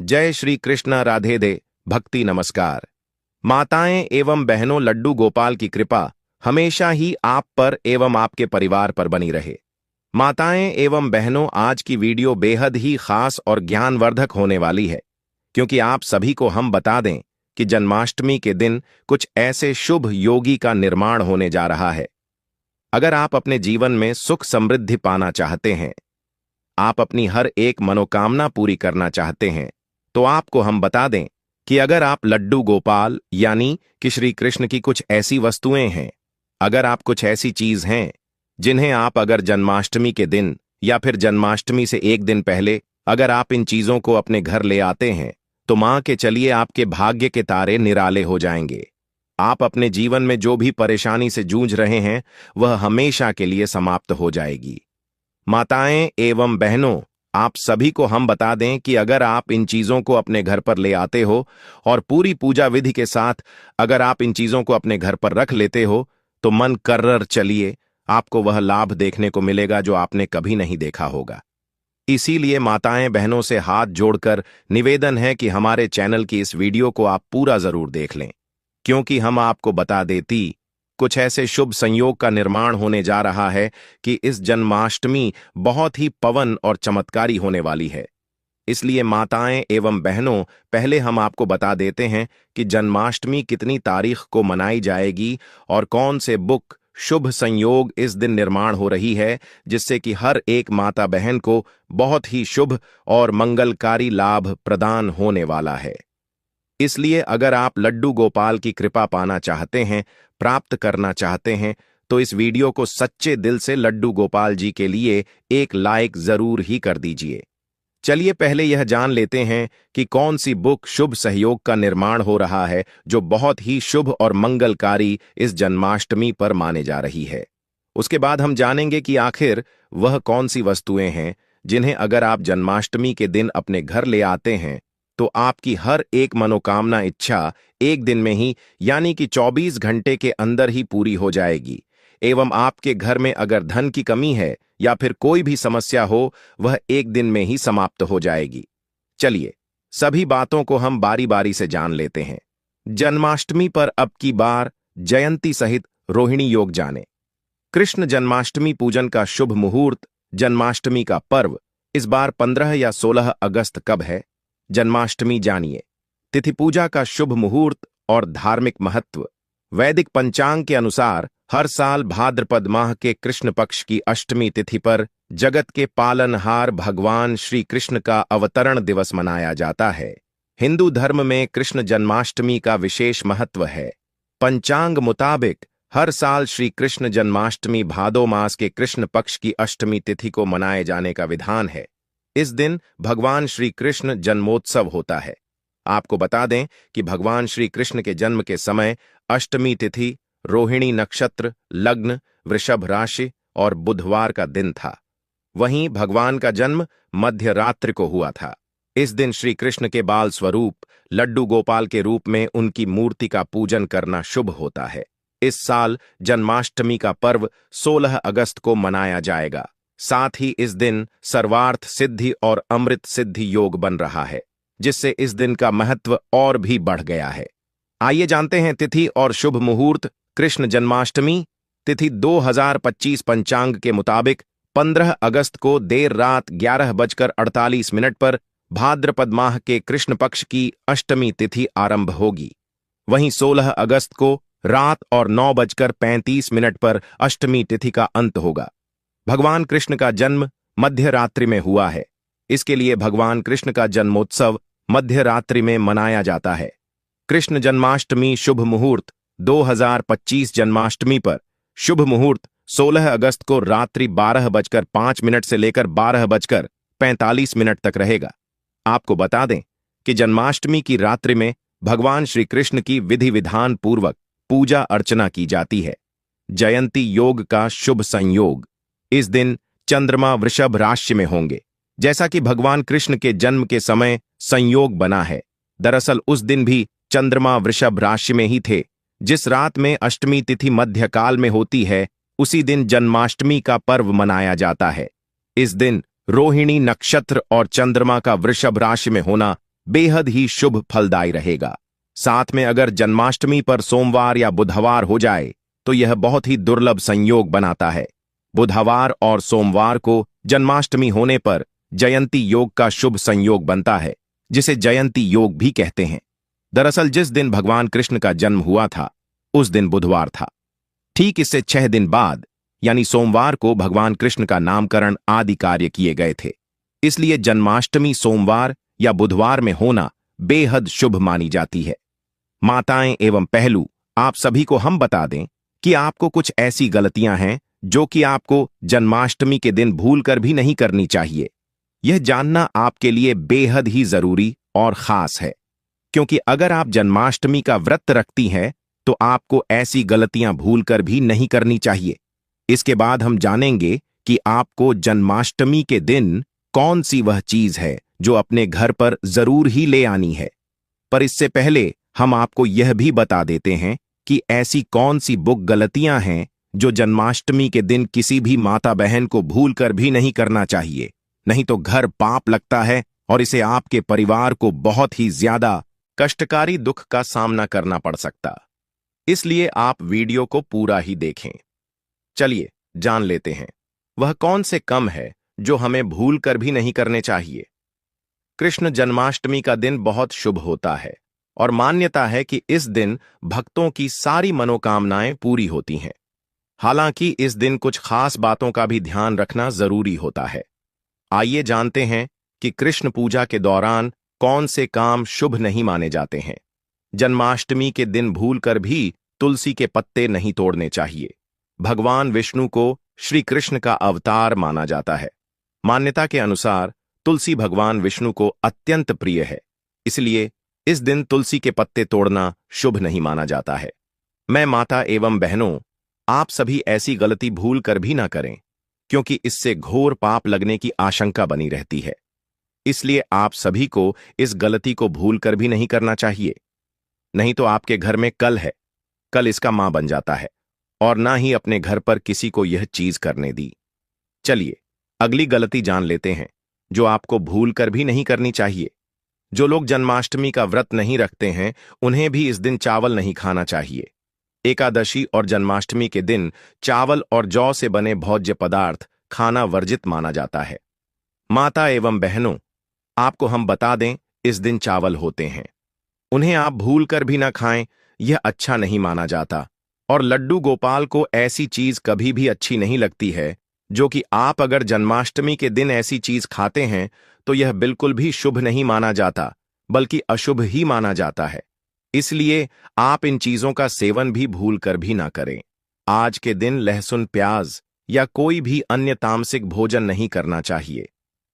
जय श्री कृष्ण, राधे दे, भक्ति नमस्कार। माताएं एवं बहनों, लड्डू गोपाल की कृपा हमेशा ही आप पर एवं आपके परिवार पर बनी रहे। माताएं एवं बहनों, आज की वीडियो बेहद ही खास और ज्ञानवर्धक होने वाली है, क्योंकि आप सभी को हम बता दें कि जन्माष्टमी के दिन कुछ ऐसे शुभ योगी का निर्माण होने जा रहा है। अगर आप अपने जीवन में सुख समृद्धि पाना चाहते हैं, आप अपनी हर एक मनोकामना पूरी करना चाहते हैं, तो आपको हम बता दें कि अगर आप लड्डू गोपाल यानी कि श्री कृष्ण की कुछ ऐसी वस्तुएं हैं, अगर आप कुछ ऐसी चीज हैं जिन्हें आप अगर जन्माष्टमी के दिन या फिर जन्माष्टमी से एक दिन पहले अगर आप इन चीजों को अपने घर ले आते हैं, तो मां के चलिए आपके भाग्य के तारे निराले हो जाएंगे। आप अपने जीवन में जो भी परेशानी से जूझ रहे हैं वह हमेशा के लिए समाप्त हो जाएगी। माताएं एवं बहनों, आप सभी को हम बता दें कि अगर आप इन चीजों को अपने घर पर ले आते हो और पूरी पूजा विधि के साथ अगर आप इन चीजों को अपने घर पर रख लेते हो, तो मन कर्रर चलिए आपको वह लाभ देखने को मिलेगा जो आपने कभी नहीं देखा होगा। इसीलिए माताएं बहनों से हाथ जोड़कर निवेदन है कि हमारे चैनल की इस वीडियो को आप पूरा जरूर देख लें, क्योंकि हम आपको बता देती कुछ ऐसे शुभ संयोग का निर्माण होने जा रहा है कि इस जन्माष्टमी बहुत ही पवन और चमत्कारी होने वाली है। इसलिए माताएं एवं बहनों, पहले हम आपको बता देते हैं कि जन्माष्टमी कितनी तारीख को मनाई जाएगी और कौन से बुक शुभ संयोग इस दिन निर्माण हो रही है, जिससे कि हर एक माता बहन को बहुत ही शुभ और मंगलकारी लाभ प्रदान होने वाला है। इसलिए अगर आप लड्डू गोपाल की कृपा पाना चाहते हैं, प्राप्त करना चाहते हैं, तो इस वीडियो को सच्चे दिल से लड्डू गोपाल जी के लिए एक लाइक जरूर ही कर दीजिए। चलिए पहले यह जान लेते हैं कि कौन सी बुक शुभ सहयोग का निर्माण हो रहा है जो बहुत ही शुभ और मंगलकारी इस जन्माष्टमी पर माने जा रही है। उसके बाद हम जानेंगे कि आखिर वह कौन सी वस्तुएं हैं जिन्हें अगर आप जन्माष्टमी के दिन अपने घर ले आते हैं तो आपकी हर एक मनोकामना इच्छा एक दिन में ही यानी कि 24 घंटे के अंदर ही पूरी हो जाएगी, एवं आपके घर में अगर धन की कमी है या फिर कोई भी समस्या हो वह एक दिन में ही समाप्त हो जाएगी। चलिए सभी बातों को हम बारी बारी से जान लेते हैं। जन्माष्टमी पर अब की बार जयंती सहित रोहिणी योग जाने। कृष्ण जन्माष्टमी पूजन का शुभ मुहूर्त, जन्माष्टमी का पर्व इस बार 15 या 16 अगस्त कब है, जन्माष्टमी जानिए। तिथि पूजा का शुभ मुहूर्त और धार्मिक महत्व। वैदिक पंचांग के अनुसार हर साल भाद्रपद माह के कृष्ण पक्ष की अष्टमी तिथि पर जगत के पालनहार भगवान श्री कृष्ण का अवतरण दिवस मनाया जाता है। हिंदू धर्म में कृष्ण जन्माष्टमी का विशेष महत्व है। पंचांग मुताबिक हर साल श्री कृष्ण जन्माष्टमी भादो मास के कृष्ण पक्ष की अष्टमी तिथि को मनाए जाने का विधान है। इस दिन भगवान श्री कृष्ण जन्मोत्सव होता है। आपको बता दें कि भगवान श्री कृष्ण के जन्म के समय अष्टमी तिथि रोहिणी नक्षत्र, लग्न, वृषभ राशि और बुधवार का दिन था। वहीं भगवान का जन्म मध्य रात्रि को हुआ था। इस दिन श्री कृष्ण के बाल स्वरूप लड्डू गोपाल के रूप में उनकी मूर्ति का पूजन करना शुभ होता है। इस साल जन्माष्टमी का पर्व 16 अगस्त को मनाया जाएगा। साथ ही इस दिन सर्वार्थ सिद्धि और अमृत सिद्धि योग बन रहा है, जिससे इस दिन का महत्व और भी बढ़ गया है। आइए जानते हैं तिथि और शुभ मुहूर्त। कृष्ण जन्माष्टमी तिथि 2025 पंचांग के मुताबिक 15 अगस्त को देर रात 11:48 पर भाद्रपद माह के कृष्ण पक्ष की अष्टमी तिथि आरंभ होगी। वहीं 16 अगस्त को रात और 9:35 पर अष्टमी तिथि का अंत होगा। भगवान कृष्ण का जन्म मध्य रात्रि में हुआ है, इसके लिए भगवान कृष्ण का जन्मोत्सव मध्य रात्रि में मनाया जाता है। कृष्ण जन्माष्टमी शुभ मुहूर्त 2025 जन्माष्टमी पर शुभ मुहूर्त 16 अगस्त को रात्रि 12:05 से लेकर 12:45 तक रहेगा। आपको बता दें कि जन्माष्टमी की रात्रि में भगवान श्री कृष्ण की विधि विधान पूर्वक पूजा अर्चना की जाती है। जयंती योग का शुभ संयोग। इस दिन चंद्रमा वृषभ राशि में होंगे, जैसा कि भगवान कृष्ण के जन्म के समय संयोग बना है। दरअसल उस दिन भी चंद्रमा वृषभ राशि में ही थे। जिस रात में अष्टमी तिथि मध्यकाल में होती है, उसी दिन जन्माष्टमी का पर्व मनाया जाता है। इस दिन रोहिणी नक्षत्र और चंद्रमा का वृषभ राशि में होना बेहद ही शुभ फलदायी रहेगा। साथ में अगर जन्माष्टमी पर सोमवार या बुधवार हो जाए तो यह बहुत ही दुर्लभ संयोग बनाता है। बुधवार और सोमवार को जन्माष्टमी होने पर जयंती योग का शुभ संयोग बनता है, जिसे जयंती योग भी कहते हैं। दरअसल जिस दिन भगवान कृष्ण का जन्म हुआ था उस दिन बुधवार था। ठीक इससे 6 दिन बाद यानी सोमवार को भगवान कृष्ण का नामकरण आदि कार्य किए गए थे। इसलिए जन्माष्टमी सोमवार या बुधवार में होना बेहद शुभ मानी जाती है। माताएं एवं पहलू, आप सभी को हम बता दें कि आपको कुछ ऐसी गलतियां हैं जो कि आपको जन्माष्टमी के दिन भूलकर भी नहीं करनी चाहिए। यह जानना आपके लिए बेहद ही जरूरी और खास है, क्योंकि अगर आप जन्माष्टमी का व्रत रखती हैं तो आपको ऐसी गलतियां भूलकर भी नहीं करनी चाहिए। इसके बाद हम जानेंगे कि आपको जन्माष्टमी के दिन कौन सी वह चीज है जो अपने घर पर जरूर ही ले आनी है। पर इससे पहले हम आपको यह भी बता देते हैं कि ऐसी कौन सी बुक गलतियां हैं जो जन्माष्टमी के दिन किसी भी माता बहन को भूलकर भी नहीं करना चाहिए, नहीं तो घर पाप लगता है और इसे आपके परिवार को बहुत ही ज्यादा कष्टकारी दुख का सामना करना पड़ सकता। इसलिए आप वीडियो को पूरा ही देखें। चलिए जान लेते हैं वह कौन से काम है जो हमें भूलकर भी नहीं करने चाहिए। कृष्ण जन्माष्टमी का दिन बहुत शुभ होता है और मान्यता है कि इस दिन भक्तों की सारी मनोकामनाएं पूरी होती हैं। हालांकि इस दिन कुछ खास बातों का भी ध्यान रखना जरूरी होता है। आइए जानते हैं कि कृष्ण पूजा के दौरान कौन से काम शुभ नहीं माने जाते हैं। जन्माष्टमी के दिन भूलकर भी तुलसी के पत्ते नहीं तोड़ने चाहिए। भगवान विष्णु को श्री कृष्ण का अवतार माना जाता है। मान्यता के अनुसार तुलसी भगवान विष्णु को अत्यंत प्रिय है, इसलिए इस दिन तुलसी के पत्ते तोड़ना शुभ नहीं माना जाता है। मैं माता एवं बहनों, आप सभी ऐसी गलती भूल कर भी ना करें, क्योंकि इससे घोर पाप लगने की आशंका बनी रहती है। इसलिए आप सभी को इस गलती को भूल कर भी नहीं करना चाहिए, नहीं तो आपके घर में कल इसका मां बन जाता है और ना ही अपने घर पर किसी को यह चीज करने दी। चलिए अगली गलती जान लेते हैं जो आपको भूल कर भी नहीं करनी चाहिए। जो लोग जन्माष्टमी का व्रत नहीं रखते हैं उन्हें भी इस दिन चावल नहीं खाना चाहिए। एकादशी और जन्माष्टमी के दिन चावल और जौ से बने भोज्य पदार्थ खाना वर्जित माना जाता है। माता एवं बहनों, आपको हम बता दें, इस दिन चावल होते हैं, उन्हें आप भूल कर भी ना खाएं, यह अच्छा नहीं माना जाता। और लड्डू गोपाल को ऐसी चीज कभी भी अच्छी नहीं लगती है जो कि आप अगर जन्माष्टमी के दिन ऐसी चीज खाते हैं तो यह बिल्कुल भी शुभ नहीं माना जाता, बल्कि अशुभ ही माना जाता है। इसलिए आप इन चीजों का सेवन भी भूल कर भी ना करें। आज के दिन लहसुन, प्याज या कोई भी अन्य तामसिक भोजन नहीं करना चाहिए।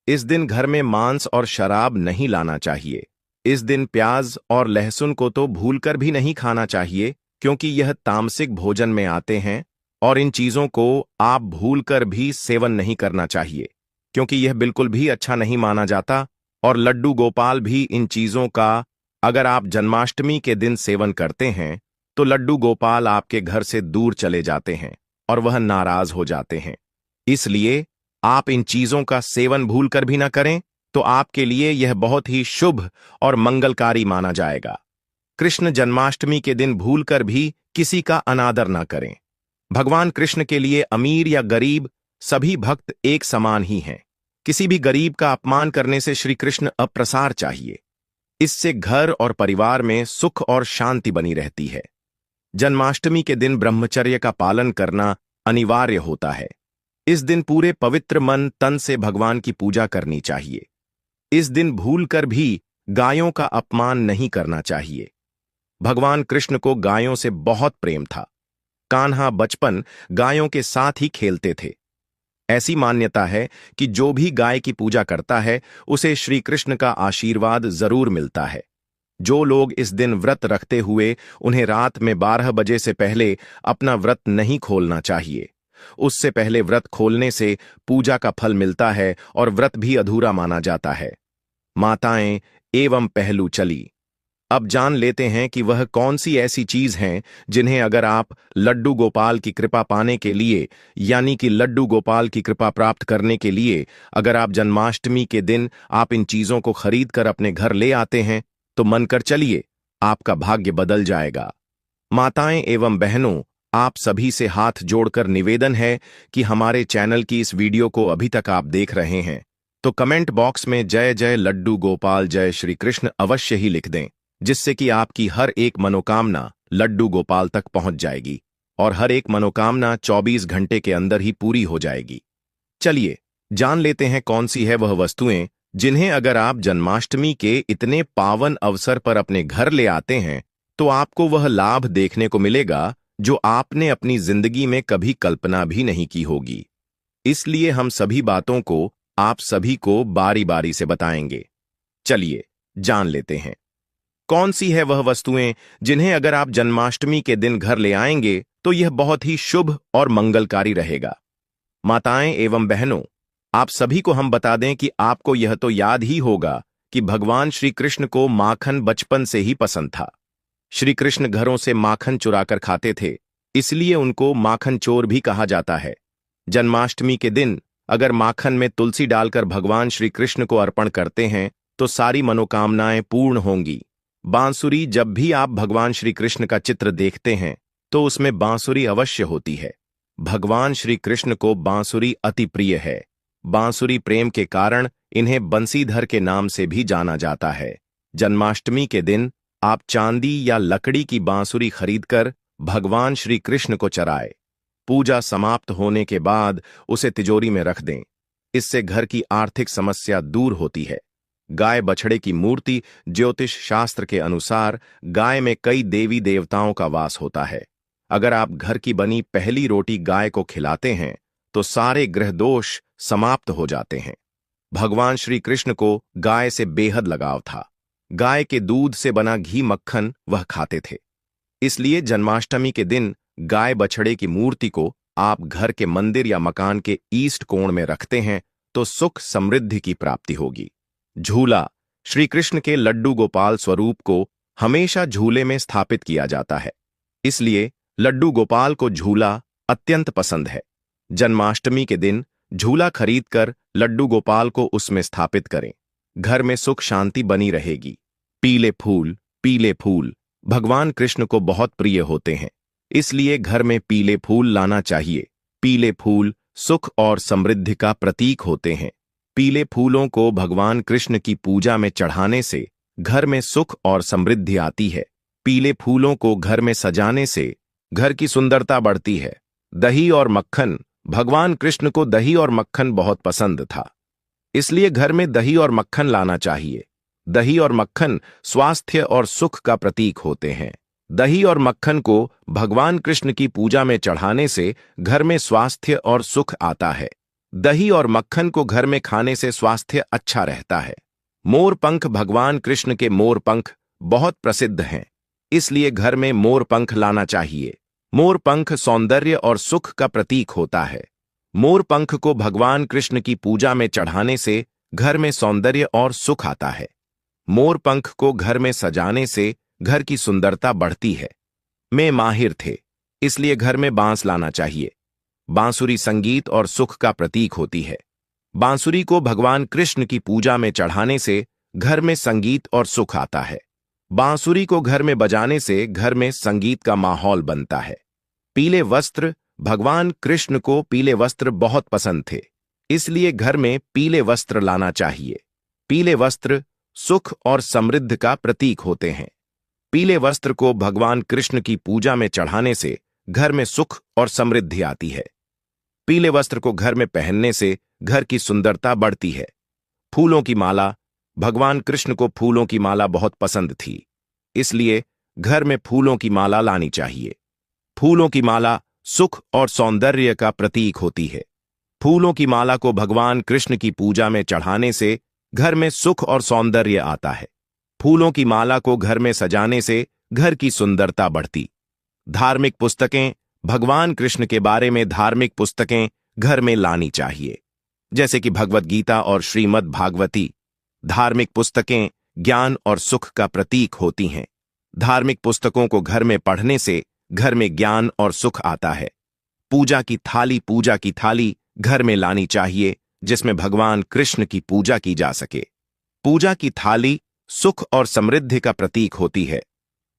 इस दिन घर में मांस और शराब नहीं लाना चाहिए। इस दिन प्याज और लहसुन को तो भूलकर भी नहीं खाना चाहिए, क्योंकि यह तामसिक भोजन में आते हैं और इन चीजों को आप भूलकर भी सेवन नहीं करना चाहिए, क्योंकि यह बिल्कुल भी अच्छा नहीं माना जाता। और लड्डू गोपाल भी इन चीजों का अगर आप जन्माष्टमी के दिन सेवन करते हैं तो लड्डू गोपाल आपके घर से दूर चले जाते हैं और वह नाराज हो जाते हैं। इसलिए आप इन चीजों का सेवन भूलकर भी ना करें, तो आपके लिए यह बहुत ही शुभ और मंगलकारी माना जाएगा। कृष्ण जन्माष्टमी के दिन भूलकर भी किसी का अनादर ना करें। भगवान कृष्ण के लिए अमीर या गरीब सभी भक्त एक समान ही हैं। किसी भी गरीब का अपमान करने से श्री कृष्ण अप्रसार चाहिए। इससे घर और परिवार में सुख और शांति बनी रहती है। जन्माष्टमी के दिन ब्रह्मचर्य का पालन करना अनिवार्य होता है। इस दिन पूरे पवित्र मन तन से भगवान की पूजा करनी चाहिए। इस दिन भूलकर भी गायों का अपमान नहीं करना चाहिए। भगवान कृष्ण को गायों से बहुत प्रेम था। कान्हा बचपन गायों के साथ ही खेलते थे। ऐसी मान्यता है कि जो भी गाय की पूजा करता है उसे श्री कृष्ण का आशीर्वाद जरूर मिलता है। जो लोग इस दिन व्रत रखते हुए उन्हें रात में 12 बजे से पहले अपना व्रत नहीं खोलना चाहिए। उससे पहले व्रत खोलने से पूजा का फल मिलता है और व्रत भी अधूरा माना जाता है। माताएं एवं पहलू, चली अब जान लेते हैं कि वह कौन सी ऐसी चीज हैं जिन्हें अगर आप लड्डू गोपाल की कृपा पाने के लिए, यानी कि लड्डू गोपाल की कृपा प्राप्त करने के लिए, अगर आप जन्माष्टमी के दिन आप इन चीजों को खरीद कर अपने घर ले आते हैं तो मानकर चलिए आपका भाग्य बदल जाएगा। माताएं एवं बहनों, आप सभी से हाथ जोड़कर निवेदन है कि हमारे चैनल की इस वीडियो को अभी तक आप देख रहे हैं तो कमेंट बॉक्स में जय जय लड्डू गोपाल जय श्री कृष्ण अवश्य ही लिख दें, जिससे कि आपकी हर एक मनोकामना लड्डू गोपाल तक पहुंच जाएगी और हर एक मनोकामना 24 घंटे के अंदर ही पूरी हो जाएगी। चलिए जान लेते हैं कौन सी है वह वस्तुएं जिन्हें अगर आप जन्माष्टमी के इतने पावन अवसर पर अपने घर ले आते हैं तो आपको वह लाभ देखने को मिलेगा जो आपने अपनी जिंदगी में कभी कल्पना भी नहीं की होगी। इसलिए हम सभी बातों को आप सभी को बारी बारी से बताएंगे। चलिए जान लेते हैं कौन सी है वह वस्तुएं जिन्हें अगर आप जन्माष्टमी के दिन घर ले आएंगे तो यह बहुत ही शुभ और मंगलकारी रहेगा। माताएं एवं बहनों, आप सभी को हम बता दें कि आपको यह तो याद ही होगा कि भगवान श्री कृष्ण को माखन बचपन से ही पसंद था। श्री कृष्ण घरों से माखन चुराकर खाते थे, इसलिए उनको माखन चोर भी कहा जाता है। जन्माष्टमी के दिन अगर माखन में तुलसी डालकर भगवान श्री कृष्ण को अर्पण करते हैं तो सारी मनोकामनाएं पूर्ण होंगी। बांसुरी, जब भी आप भगवान श्री कृष्ण का चित्र देखते हैं तो उसमें बांसुरी अवश्य होती है। भगवान श्री कृष्ण को बांसुरी अति प्रिय है। बांसुरी प्रेम के कारण इन्हें बंसीधर के नाम से भी जाना जाता है। जन्माष्टमी के दिन आप चांदी या लकड़ी की बांसुरी खरीदकर भगवान श्री कृष्ण को चराएं। पूजा समाप्त होने के बाद उसे तिजोरी में रख दें। इससे घर की आर्थिक समस्या दूर होती है। गाय बछड़े की मूर्ति, ज्योतिष शास्त्र के अनुसार गाय में कई देवी देवताओं का वास होता है। अगर आप घर की बनी पहली रोटी गाय को खिलाते हैं तो सारे ग्रह दोष समाप्त हो जाते हैं। भगवान श्री कृष्ण को गाय से बेहद लगाव था। गाय के दूध से बना घी मक्खन वह खाते थे। इसलिए जन्माष्टमी के दिन गाय बछड़े की मूर्ति को आप घर के मंदिर या मकान के ईस्ट कोण में रखते हैं तो सुख समृद्धि की प्राप्ति होगी। झूला, श्री कृष्ण के लड्डू गोपाल स्वरूप को हमेशा झूले में स्थापित किया जाता है, इसलिए लड्डू गोपाल को झूला अत्यंत पसंद है। जन्माष्टमी के दिन झूला खरीदकर लड्डू गोपाल को उसमें स्थापित करें। घर में सुख शांति बनी रहेगी। पीले फूल भगवान कृष्ण को बहुत प्रिय होते हैं, इसलिए घर में पीले फूल लाना चाहिए। पीले फूल सुख और समृद्धि का प्रतीक होते हैं। पीले फूलों को भगवान कृष्ण की पूजा में चढ़ाने से घर में सुख और समृद्धि आती है। पीले फूलों को घर में सजाने से घर की सुंदरता बढ़ती है। दही और मक्खन, भगवान कृष्ण को दही और मक्खन बहुत पसंद था, इसलिए घर में दही और मक्खन लाना चाहिए। दही और मक्खन स्वास्थ्य और सुख का प्रतीक होते हैं। दही और मक्खन को भगवान कृष्ण की पूजा में चढ़ाने से घर में स्वास्थ्य और सुख आता है। दही और मक्खन को घर में खाने से स्वास्थ्य अच्छा रहता है। मोर पंख, भगवान कृष्ण के मोर पंख बहुत प्रसिद्ध हैं, इसलिए घर में मोर पंख लाना चाहिए। मोर पंख सौंदर्य और सुख का प्रतीक होता है। मोर पंख को भगवान कृष्ण की पूजा में चढ़ाने से घर में सौंदर्य और सुख आता है। मोर पंख को घर में सजाने से घर की सुंदरता बढ़ती है। में माहिर थे, इसलिए घर में बांस लाना चाहिए। बांसुरी संगीत और सुख का प्रतीक होती है। बांसुरी को भगवान कृष्ण की पूजा में चढ़ाने से घर में संगीत और सुख आता है। बांसुरी को घर में बजाने से घर में संगीत का माहौल बनता है। पीले वस्त्र, भगवान कृष्ण को पीले वस्त्र बहुत पसंद थे, इसलिए घर में पीले वस्त्र लाना चाहिए। पीले वस्त्र सुख और समृद्धि का प्रतीक होते हैं। पीले वस्त्र को भगवान कृष्ण की पूजा में चढ़ाने से घर में सुख और समृद्धि आती है। पीले वस्त्र को घर में पहनने से घर की सुंदरता बढ़ती है। फूलों की माला, भगवान कृष्ण को फूलों की माला बहुत पसंद थी, इसलिए घर में फूलों की माला लानी चाहिए। फूलों की माला सुख और सौंदर्य का प्रतीक होती है। फूलों की माला को भगवान कृष्ण की पूजा में चढ़ाने से घर में सुख और सौंदर्य आता है। फूलों की माला को घर में सजाने से घर की सुंदरता बढ़ती। धार्मिक पुस्तकें, भगवान कृष्ण के बारे में धार्मिक पुस्तकें घर में लानी चाहिए, जैसे कि भगवद गीता और श्रीमद् भागवती। धार्मिक पुस्तकें ज्ञान और सुख का प्रतीक होती हैं। धार्मिक पुस्तकों को घर में पढ़ने से घर में ज्ञान और सुख आता है। पूजा की थाली घर में लानी चाहिए, जिसमें भगवान कृष्ण की पूजा की जा सके। पूजा की थाली सुख और समृद्धि का प्रतीक होती है।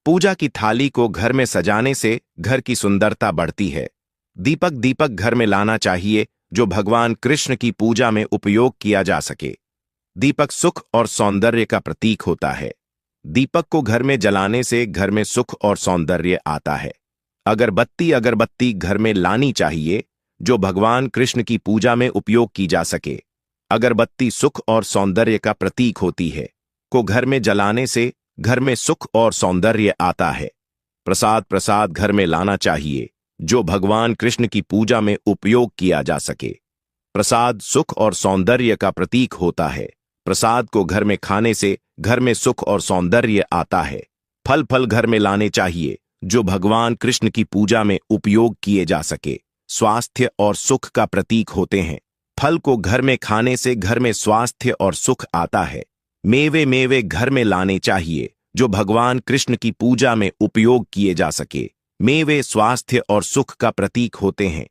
पूजा की थाली को घर में सजाने से घर की सुंदरता बढ़ती है। दीपक घर में लाना चाहिए, जो भगवान कृष्ण की पूजा में उपयोग किया जा सके। दीपक सुख और सौंदर्य का प्रतीक होता है। दीपक को घर में जलाने से घर में सुख और सौंदर्य आता है। अगरबत्ती घर में लानी चाहिए, जो भगवान कृष्ण की पूजा में उपयोग की जा सके। अगरबत्ती सुख और सौंदर्य का प्रतीक होती है। को घर में जलाने से घर में सुख और सौंदर्य आता है। प्रसाद घर में लाना चाहिए, जो भगवान कृष्ण की पूजा में उपयोग किया जा सके। प्रसाद सुख और सौंदर्य का प्रतीक होता है। प्रसाद को घर में खाने से घर में सुख और सौंदर्य आता है। फल घर में लाने चाहिए, जो भगवान कृष्ण की पूजा में उपयोग किए जा सके। स्वास्थ्य और सुख का प्रतीक होते हैं। फल को घर में खाने से घर में स्वास्थ्य और सुख आता है। मेवे घर में लाने चाहिए, जो भगवान कृष्ण की पूजा में उपयोग किए जा सके। मेवे स्वास्थ्य और सुख का प्रतीक होते हैं।